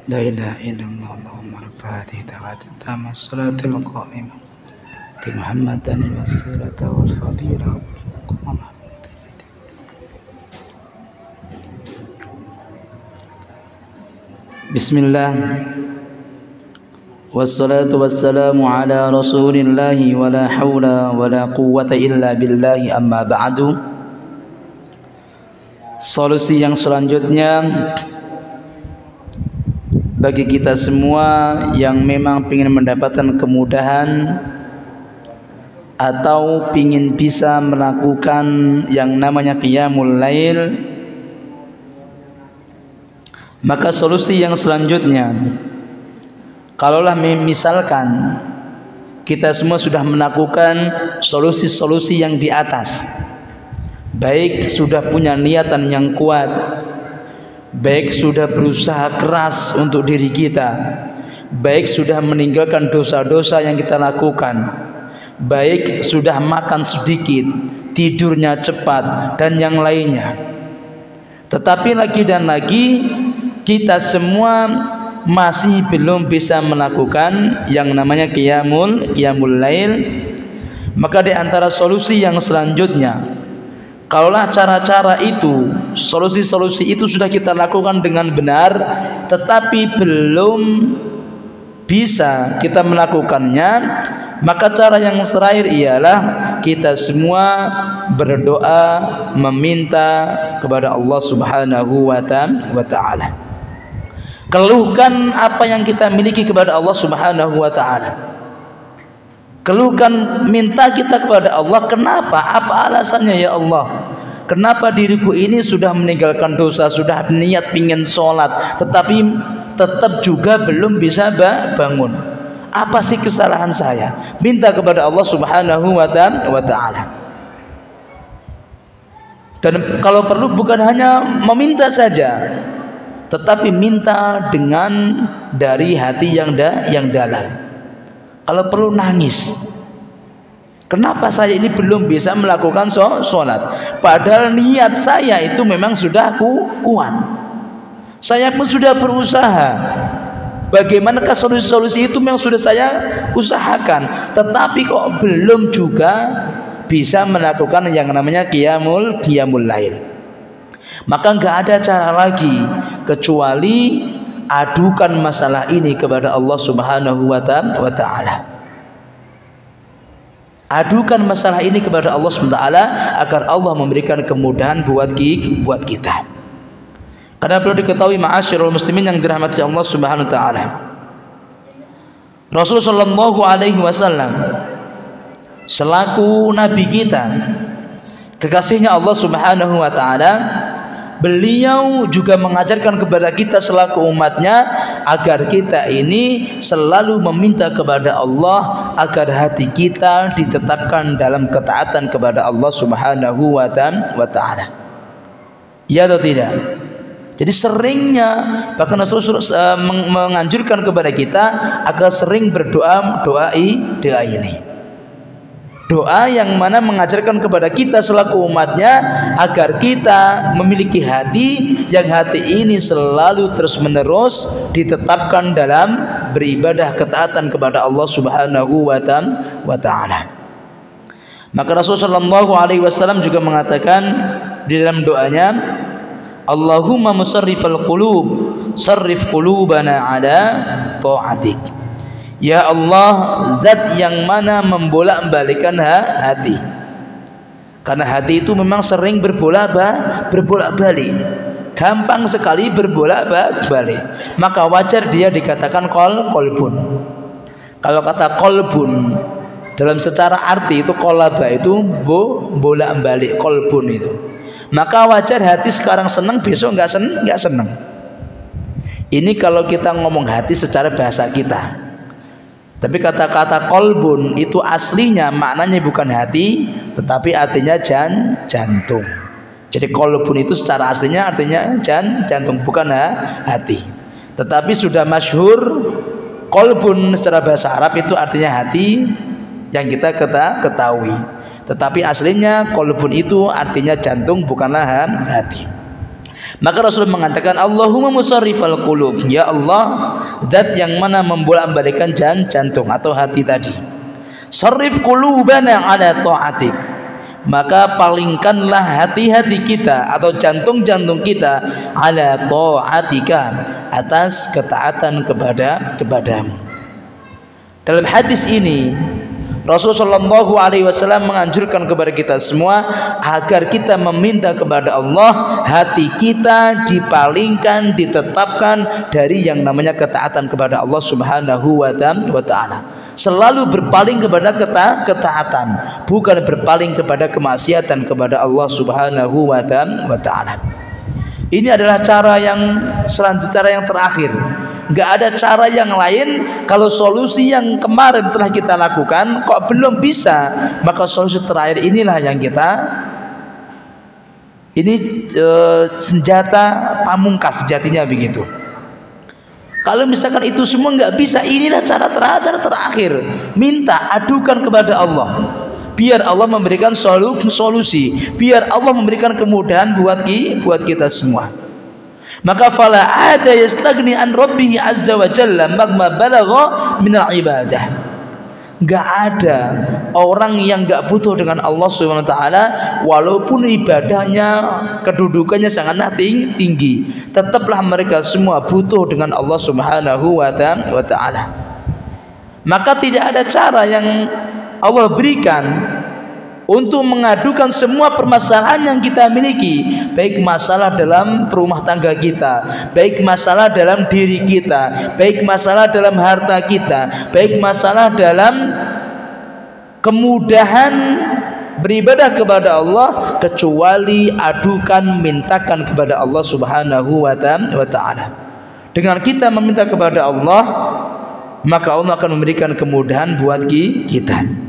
La ilaha illallah Allahumma rabb hadhihi da'wati tamma salatil qa'imah ti Muhammadan al-wasilata wal fadilah. Bismillah wassalatu wassalamu ala rasulillahi wa la hawla wa la quwwata illa billahi, amma ba'du. Solusi yang selanjutnya bagi kita semua yang memang ingin mendapatkan kemudahan atau ingin bisa melakukan yang namanya qiyamul lail, maka solusi yang selanjutnya, kalaulah misalkan kita semua sudah melakukan solusi-solusi yang di atas, baik sudah punya niatan yang kuat, baik sudah berusaha keras untuk diri kita, baik sudah meninggalkan dosa-dosa yang kita lakukan, baik sudah makan sedikit, tidurnya cepat, dan yang lainnya. Tetapi lagi dan lagi kita semua masih belum bisa melakukan yang namanya qiyamul lail. Maka di antara solusi yang selanjutnya, kalaulah cara-cara itu solusi-solusi itu sudah kita lakukan dengan benar, tetapi belum bisa kita melakukannya, maka cara yang terakhir ialah kita semua berdoa meminta kepada Allah Subhanahu wa ta'ala. Keluhkan apa yang kita miliki kepada Allah Subhanahu wa ta'ala. Keluhkan, minta kita kepada Allah. Kenapa? Apa alasannya ya Allah? Kenapa diriku ini sudah meninggalkan dosa, sudah niat pingin sholat, tetapi tetap juga belum bisa bangun? Apa sih kesalahan saya? Minta kepada Allah Subhanahu wa ta'ala. Dan kalau perlu bukan hanya meminta saja, tetapi minta dengan dari hati yang dalam. Kalau perlu nangis. Kenapa saya ini belum bisa melakukan sholat? Padahal niat saya itu memang sudah kuat. Saya pun sudah berusaha. Bagaimanakah solusi-solusi itu memang sudah saya usahakan, tetapi kok belum juga bisa melakukan yang namanya qiyamul lail. Maka nggak ada cara lagi kecuali adukan masalah ini kepada Allah Subhanahu wa ta'ala. Adukan masalah ini kepada Allah Subhanahu wa ta'ala agar Allah memberikan kemudahan buat kita. Karena perlu diketahui ma'asyiral muslimin yang dirahmati Allah Subhanahu wa ta'ala, Rasulullah sallallahu alaihi wasallam selaku nabi kita, kekasihnya Allah Subhanahu wa ta'ala, beliau juga mengajarkan kepada kita selaku umatnya agar kita ini selalu meminta kepada Allah agar hati kita ditetapkan dalam ketaatan kepada Allah Subhanahu wa ta'ala. Ya atau tidak? Jadi seringnya bahkan Rasulullah menganjurkan kepada kita agar sering berdoa doa ini. Doa yang mana mengajarkan kepada kita selaku umatnya agar kita memiliki hati yang hati ini selalu terus menerus ditetapkan dalam beribadah ketaatan kepada Allah Subhanahu wa ta'ala. Maka Rasulullah SAW juga mengatakan di dalam doanya, Allahumma musarrifal qulub sarrif qulubana ala ta'atik. Ya Allah, zat yang mana membolak-balikan hati. Karena hati itu memang sering berbolak-balik, gampang sekali berbolak-balik. Maka wajar dia dikatakan qalbun. Kalau kata qalbun dalam secara arti itu qalaba itu bolak-balik, qalbun itu. Maka wajar hati sekarang senang, besok nggak senang. Ini kalau kita ngomong hati secara bahasa kita. Tapi kata-kata qalbun itu aslinya maknanya bukan hati, tetapi artinya jantung. Jadi qalbun itu secara aslinya artinya jantung, bukan hati. Tetapi sudah masyhur qalbun secara bahasa Arab itu artinya hati yang kita ketahui. Tetapi aslinya qalbun itu artinya jantung, bukanlah hati. Maka Rasul mengatakan Allahumma musarrifal qulub, ya Allah, zat yang mana membolak-balikkan jantung atau hati tadi. Sarrif qulubana ala ta'atik, maka palingkanlah hati-hati kita atau jantung-jantung kita ala ta'atika, atas ketaatan kepadamu. Dalam hadis ini Rasulullah SAW menganjurkan kepada kita semua agar kita meminta kepada Allah hati kita dipalingkan, ditetapkan dari yang namanya ketaatan kepada Allah Subhanahu wa ta'ala. Selalu berpaling kepada ketaatan, bukan berpaling kepada kemaksiatan kepada Allah Subhanahu wa ta'ala. Ini adalah cara yang selanjutnya, cara yang terakhir. Nggak ada cara yang lain. Kalau solusi yang kemarin telah kita lakukan kok belum bisa, maka solusi terakhir inilah yang kita senjata pamungkas sejatinya begitu. Kalau misalkan itu semua nggak bisa, inilah cara terakhir. Minta, adukan kepada Allah, biar Allah memberikan solusi, biar Allah memberikan kemudahan buat kita semua. Maka fala ada yastagni an rabbih azza wa jalla magma balagha min al ibadah. Gak ada orang yang gak butuh dengan Allah Subhanahu wa taala, walaupun ibadahnya, kedudukannya sangat tinggi, tetaplah mereka semua butuh dengan Allah Subhanahu wa taala. Maka tidak ada cara yang Allah berikan untuk mengadukan semua permasalahan yang kita miliki, baik masalah dalam rumah tangga kita, baik masalah dalam diri kita, baik masalah dalam harta kita, baik masalah dalam kemudahan beribadah kepada Allah, kecuali adukan, mintakan kepada Allah Subhanahu wa taala. Dengan kita meminta kepada Allah, maka Allah akan memberikan kemudahan buat kita.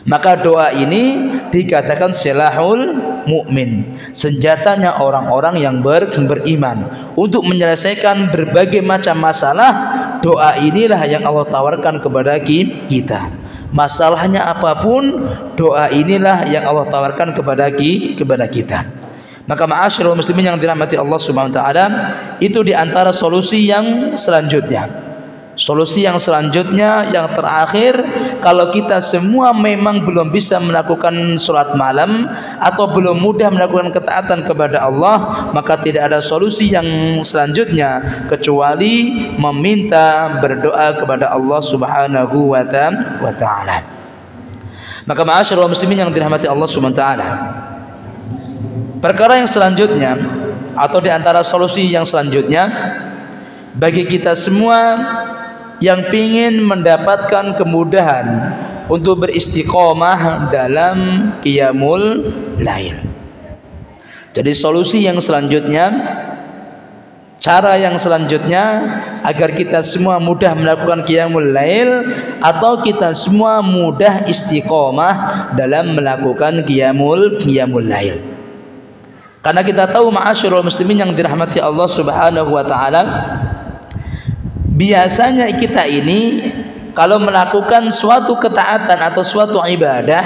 Maka doa ini dikatakan silahul mukmin, senjatanya orang-orang yang beriman untuk menyelesaikan berbagai macam masalah. Doa inilah yang Allah tawarkan kepada kita. Masalahnya apapun, doa inilah yang Allah tawarkan kepada kita. Maka ma'asyiral muslimin yang dirahmati Allah Subhanahu wa taala, itu diantara solusi yang selanjutnya. Solusi yang selanjutnya, yang terakhir, kalau kita semua memang belum bisa melakukan sholat malam atau belum mudah melakukan ketaatan kepada Allah, maka tidak ada solusi yang selanjutnya kecuali meminta, berdoa kepada Allah Subhanahu wa taala. Maka ma'asyiral muslimin yang dirahmati Allah Subhanahu wa taala, perkara yang selanjutnya atau diantara solusi yang selanjutnya bagi kita semua yang ingin mendapatkan kemudahan untuk beristiqomah dalam qiyamul lail. Jadi solusi yang selanjutnya, cara yang selanjutnya agar kita semua mudah melakukan qiyamul lail atau kita semua mudah istiqomah dalam melakukan qiyamul lail. Karena kita tahu ma'asyiral muslimin yang dirahmati Allah Subhanahu wa taala, biasanya kita ini kalau melakukan suatu ketaatan atau suatu ibadah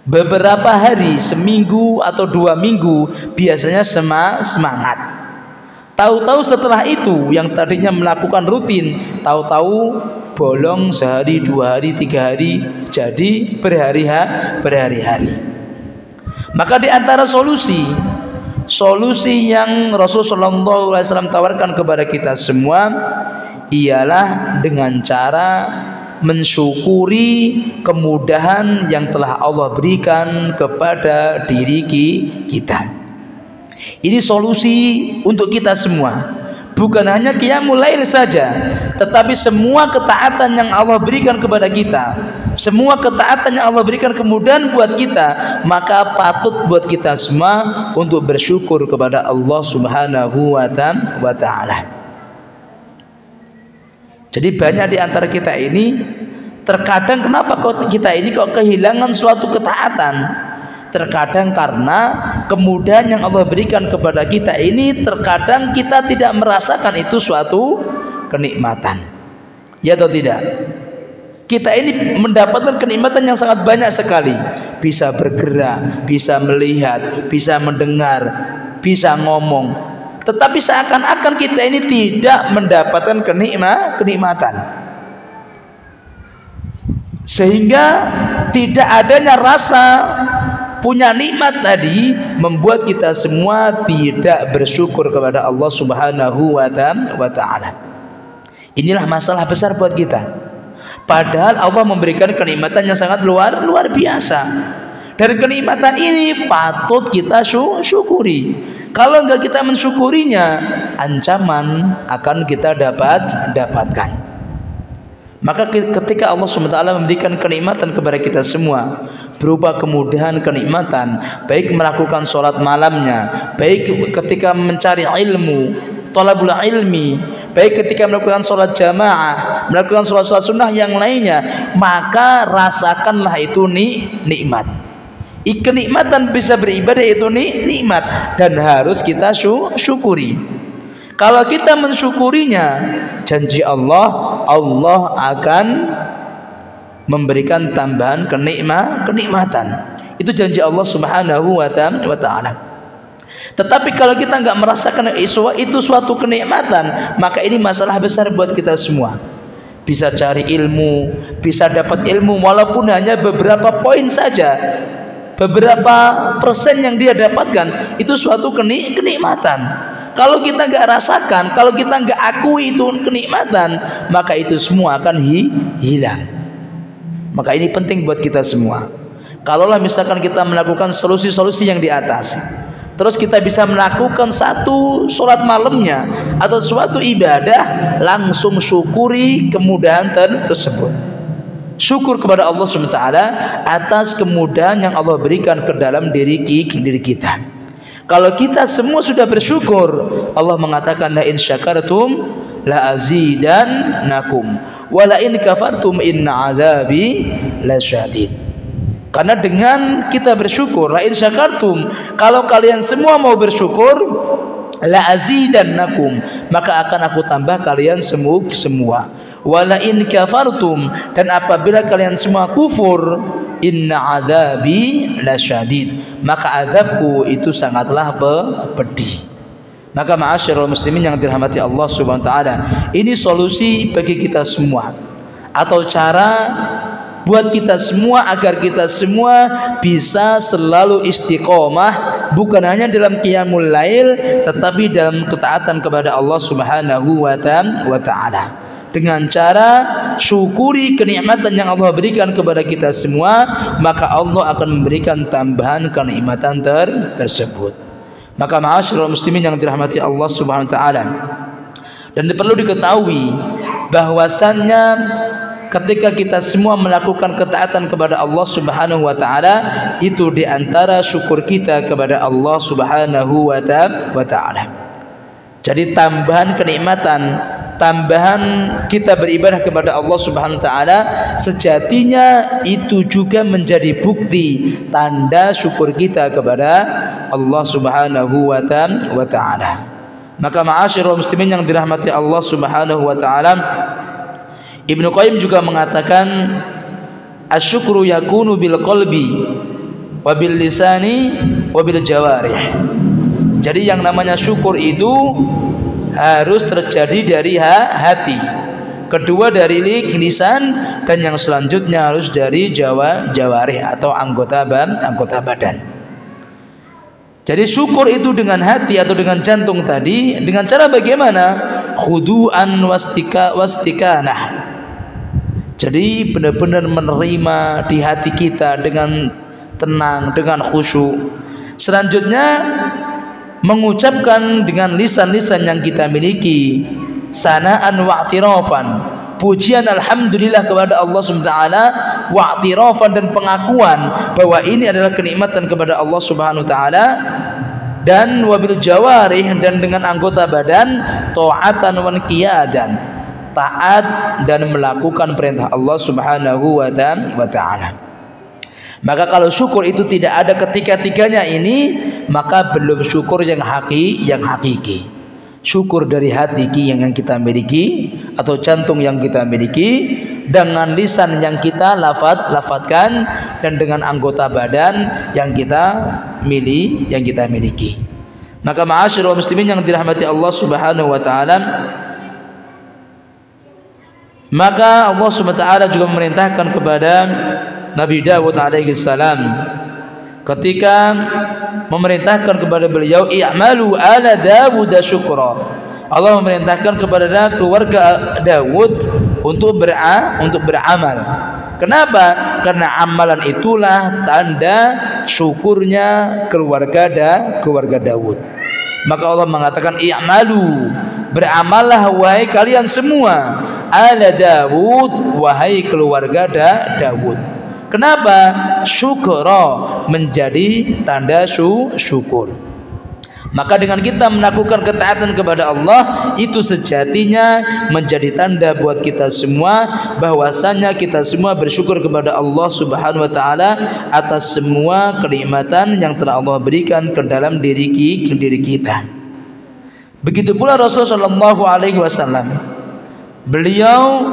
beberapa hari, seminggu atau 2 minggu, biasanya semangat. Tahu-tahu setelah itu yang tadinya melakukan rutin, tahu-tahu bolong sehari, 2 hari, 3 hari, jadi berhari-hari. Maka di antara solusi yang Rasulullah SAW tawarkan kepada kita semua ialah dengan cara mensyukuri kemudahan yang telah Allah berikan kepada diri kita. Ini solusi untuk kita semua. Bukan hanya qiyamul lail saja, tetapi semua ketaatan yang Allah berikan kepada kita, semua ketaatan yang Allah berikan kemudahan buat kita, maka patut buat kita semua untuk bersyukur kepada Allah Subhanahu wa taala. Jadi banyak di antara kita ini, terkadang kenapa kita ini kok kehilangan suatu ketaatan? Terkadang karena kemudahan yang Allah berikan kepada kita ini, terkadang kita tidak merasakan itu suatu kenikmatan. Ya atau tidak? Kita ini mendapatkan kenikmatan yang sangat banyak sekali. Bisa bergerak, bisa melihat, bisa mendengar, bisa ngomong. Tetapi seakan-akan kita ini tidak mendapatkan kenikmatan. Sehingga tidak adanya rasa punya nikmat tadi membuat kita semua tidak bersyukur kepada Allah Subhanahu wa taala. Inilah masalah besar buat kita. Padahal Allah memberikan kenikmatan yang sangat luar biasa. Dan kenikmatan ini patut kita syukuri. Kalau enggak kita mensyukurinya, ancaman akan kita dapatkan. Maka ketika Allah SWT memberikan kenikmatan kepada kita semua berupa kemudahan kenikmatan, baik melakukan sholat malamnya, baik ketika mencari ilmu, thalabul ilmi, baik ketika melakukan sholat jamaah, melakukan sholat sunnah yang lainnya, maka rasakanlah itu nikmat. Kenikmatan bisa beribadah itu nikmat dan harus kita syukuri. Kalau kita mensyukurinya, janji Allah akan memberikan tambahan kenikmatan. Itu janji Allah Subhanahu wa taala. Tetapi kalau kita enggak merasakan itu suatu kenikmatan, maka ini masalah besar buat kita semua. bisa cari ilmu, bisa dapat ilmu walaupun hanya beberapa poin saja, beberapa persen yang dia dapatkan, itu suatu kenikmatan. Kalau kita nggak rasakan, kalau kita nggak akui itu kenikmatan, maka itu semua akan hilang. Maka ini penting buat kita semua. Kalaulah misalkan kita melakukan solusi-solusi yang di atas, terus kita bisa melakukan satu sholat malamnya atau suatu ibadah, langsung syukuri kemudahan tersebut. Syukur kepada Allah SWT atas kemudahan yang Allah berikan ke dalam diri kita. Kalau kita semua sudah bersyukur, Allah mengatakan la in syakartum la azidannakum wa la in kafartum inna adzabi lasyadid. Karena dengan kita bersyukur, la in syakartum, kalau kalian semua mau bersyukur, la azidannakum, maka akan aku tambah kalian semua. Wala in kafartum, dan apabila kalian semua kufur, inna adzabi lasyadid, maka azabku itu sangatlah pedih. Maka ma'asyiral muslimin yang dirahmati Allah Subhanahu wa taala, ini solusi bagi kita semua, atau cara buat kita semua agar kita semua bisa selalu istiqomah, bukan hanya dalam qiyamul lail tetapi dalam ketaatan kepada Allah Subhanahu wa taala, dengan cara syukuri kenikmatan yang Allah berikan kepada kita semua, maka Allah akan memberikan tambahan kenikmatan tersebut. Maka ma'asyiral muslimin yang dirahmati Allah Subhanahu wa taala, dan perlu diketahui bahwasannya ketika kita semua melakukan ketaatan kepada Allah Subhanahu wa taala, itu diantara syukur kita kepada Allah Subhanahu wa taala. Jadi tambahan kenikmatan, tambahan kita beribadah kepada Allah Subhanahu wa taala, sejatinya itu juga menjadi bukti tanda syukur kita kepada Allah Subhanahu wa taala. Maka ma'asyiral muslimin yang dirahmati Allah Subhanahu wa taala, Ibnu Qayyim juga mengatakan asyukru yakunu bil qalbi wa bil lisani wa bil jawarih. Jadi yang namanya syukur itu harus terjadi dari hati, kedua dari lisan, dan yang selanjutnya harus dari jawarih atau anggota badan. Jadi syukur itu dengan hati atau dengan jantung tadi, dengan cara bagaimana? Khudu'an wastikanah. Jadi benar-benar menerima di hati kita dengan tenang, dengan khusyuk. Selanjutnya mengucapkan dengan lisan-lisan yang kita miliki sana'an wa'tirafan, pujian alhamdulillah kepada Allah SWT, wa'tirafan, dan pengakuan bahwa ini adalah kenikmatan kepada Allah Subhanahu wa taala, dan wabil jawarih, dan dengan anggota badan ta'atan wa qiyadan, taat dan melakukan perintah Allah Subhanahu wa taala. Maka kalau syukur itu tidak ada ketiga-tiganya ini, maka belum syukur yang hakiki. Syukur dari hati yang kita miliki atau jantung yang kita miliki, dengan lisan yang kita lafadzkan, dan dengan anggota badan yang kita miliki. Maka ma'asyiral muslimin yang dirahmati Allah Subhanahu wa taala, maka Allah Subhanahu wa taala juga memerintahkan kepada Nabi Dawud alaihi salam, ketika memerintahkan kepada beliau i'malu ala Dawud syukra, Allah memerintahkan kepada keluarga Dawud untuk beramal. Kenapa? Karena amalan itulah tanda syukurnya keluarga Dawud. Maka Allah mengatakan i'malu, beramallah wahai kalian semua, ala Dawud, wahai keluarga Dawud. Kenapa? Syukra, menjadi tanda syukur. Maka dengan kita melakukan ketaatan kepada Allah, itu sejatinya menjadi tanda buat kita semua bahwasanya kita semua bersyukur kepada Allah Subhanahu wa taala atas semua kenikmatan yang telah Allah berikan ke dalam diri kita. Begitu pula Rasulullah sallallahu alaihi wasallam, beliau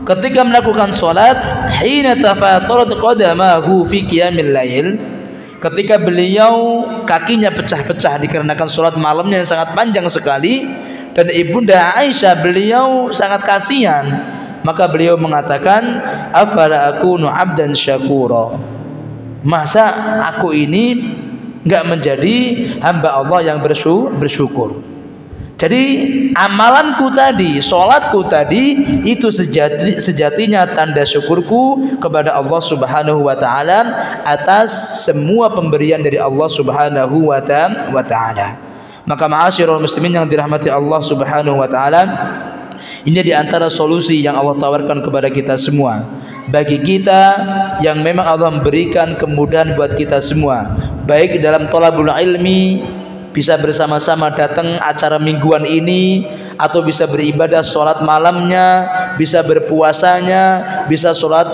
ketika melakukan salat, hina tafatarat qadamahu fi qiyamil lail, ketika beliau kakinya pecah-pecah dikarenakan salat malamnya yang sangat panjang sekali, dan Ibunda Aisyah beliau sangat kasihan Maka beliau mengatakan, afala akunu abdan syakura, masa aku ini enggak menjadi hamba Allah yang bersyukur. Jadi amalanku tadi, sholatku tadi, itu sejatinya tanda syukurku kepada Allah Subhanahu wa ta'ala atas semua pemberian dari Allah Subhanahu wa ta'ala. Maka ma'asyiral muslimin yang dirahmati Allah Subhanahu wa ta'ala, ini di antara solusi yang Allah tawarkan kepada kita semua. Bagi kita yang memang Allah memberikan kemudahan buat kita semua, baik dalam thalabul ilmi, bisa bersama-sama datang acara mingguan ini, atau bisa beribadah sholat malamnya, bisa berpuasanya, bisa sholat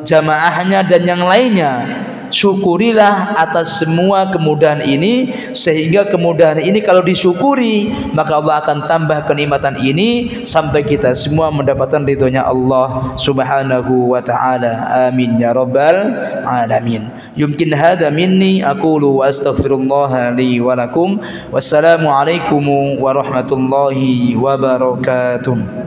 jamaahnya dan yang lainnya. Syukurilah atas semua kemudahan ini, sehingga kemudahan ini kalau disyukuri maka Allah akan tambah kenikmatan ini sampai kita semua mendapatkan ridhonya Allah Subhanahu wa ta'ala. Amin ya rabbal alamin. Yumkin hadha minni aqulu wa astaghfirullah li wa lakum. Wassalamu alaikum warahmatullahi wabarakatuh.